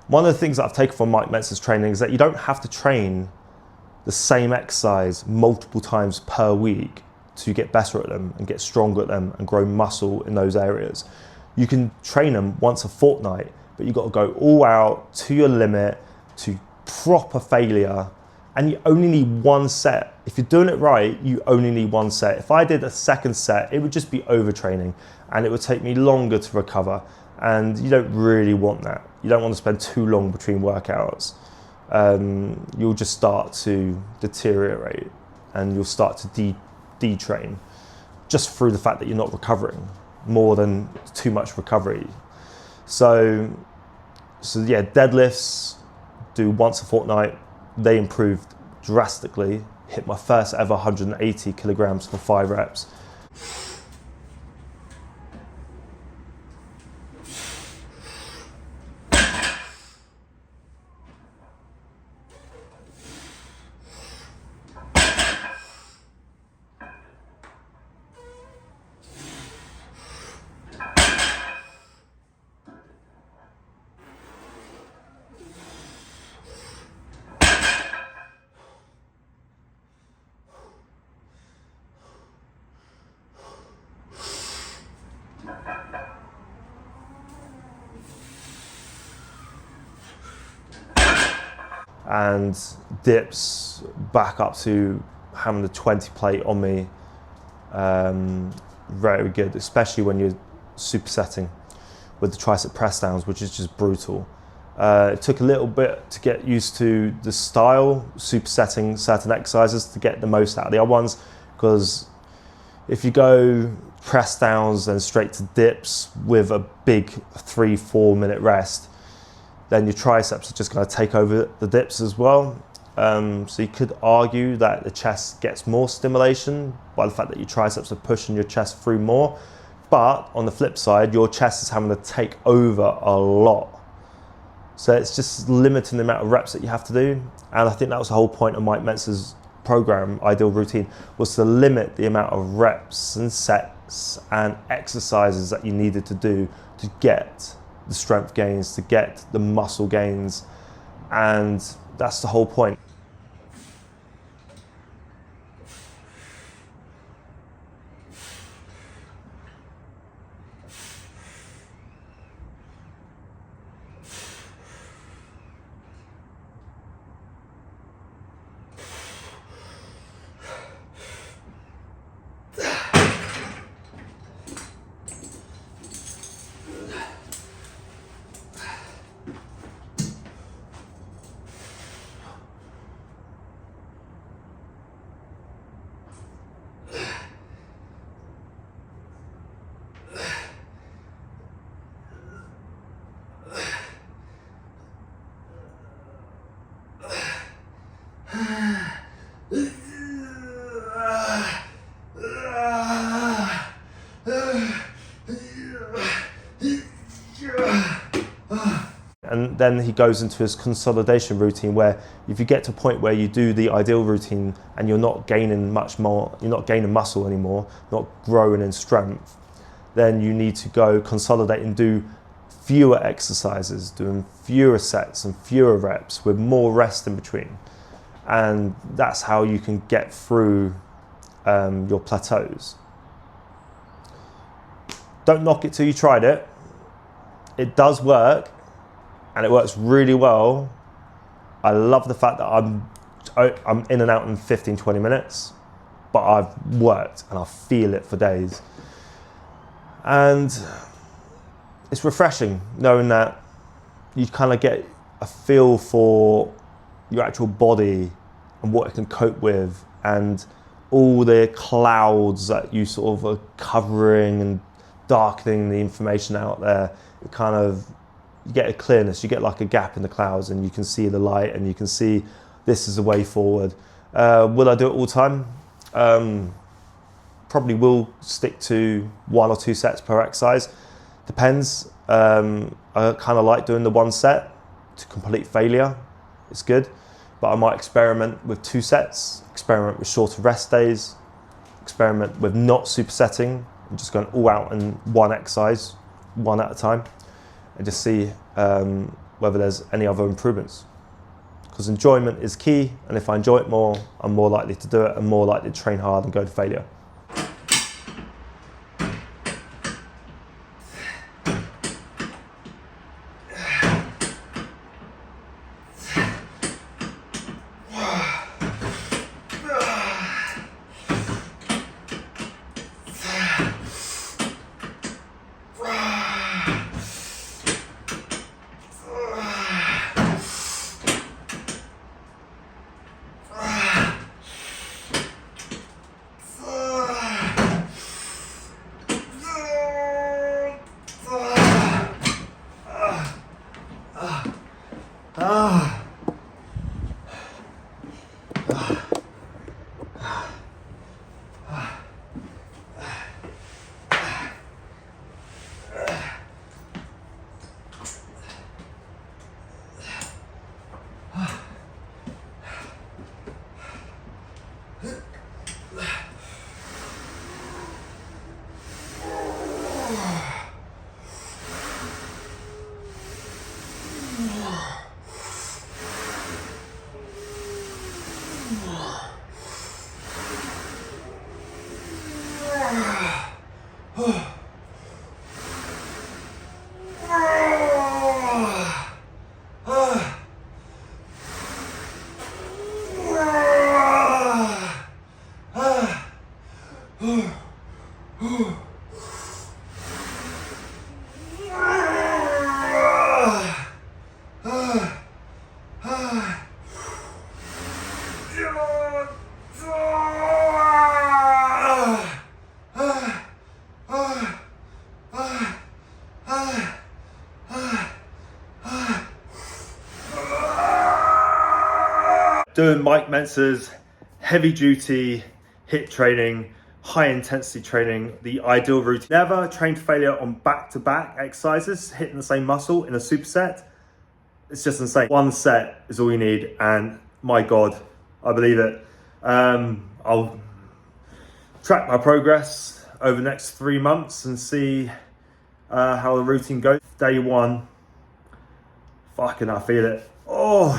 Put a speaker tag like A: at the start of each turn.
A: One of the things that I've taken from Mike Mentzer's training is that you don't have to train the same exercise multiple times per week to get better at them and get stronger at them and grow muscle in those areas. You can train them once a fortnight, but you've got to go all out to your limit, to proper failure, and you only need one set. If you're doing it right, you only need one set. If I did a second set, it would just be overtraining and it would take me longer to recover, and you don't really want that. You don't want to spend too long between workouts. You'll just start to deteriorate and you'll start to detrain just through the fact that you're not recovering more than too much recovery. So yeah, deadlifts, do once a fortnight. They improved drastically. Hit my first ever 180 kilograms for 5 reps. And dips back up to having the 20 plate on me. Very good, especially when you're supersetting with the tricep press downs, which is just brutal. It took a little bit to get used to the style, supersetting certain exercises to get the most out of the other ones, because if you go press downs and straight to dips with a big 3-4 minute rest, then your triceps are just going to take over the dips as well. So you could argue that the chest gets more stimulation by the fact that your triceps are pushing your chest through more. But on the flip side, your chest is having to take over a lot. So it's just limiting the amount of reps that you have to do. And I think that was the whole point of Mike Mentzer's program, Ideal Routine, was to limit the amount of reps and sets and exercises that you needed to do to get the strength gains, to get the muscle gains, and that's the whole point. And then he goes into his consolidation routine, where if you get to a point where you do the ideal routine and you're not gaining much more, you're not gaining muscle anymore, not growing in strength, then you need to go consolidate and do fewer exercises, doing fewer sets and fewer reps with more rest in between. And that's how you can get through your plateaus. Don't knock it till you tried it. It does work, and it works really well. I love the fact that I'm in and out in 15-20 minutes, but I've worked and I feel it for days. And it's refreshing knowing that you kind of get a feel for your actual body and what it can cope with, and all the clouds that you sort of are covering and darkening the information out there. It kind of, you get a clearness, you get like a gap in the clouds, and you can see the light and you can see this is the way forward. Will I do it all the time? Probably will stick to 1 or 2 sets per exercise. Depends. I kind of like doing the 1 set to complete failure. It's good. But I might experiment with 2 sets, experiment with shorter rest days, experiment with not supersetting, and just going all out in 1 exercise, 1 at a time, and just see whether there's any other improvements. Because enjoyment is key, and if I enjoy it more, I'm more likely to do it and more likely to train hard and go to failure. Doing Mike Mentzer's heavy duty HIIT training, high intensity training, the ideal routine. Never trained failure on back-to-back exercises, hitting the same muscle in a superset. It's just insane. One set is all you need, and my God, I believe it. I'll track my progress over the next 3 months and see how the routine goes. Day one, fucking I feel it. Oh.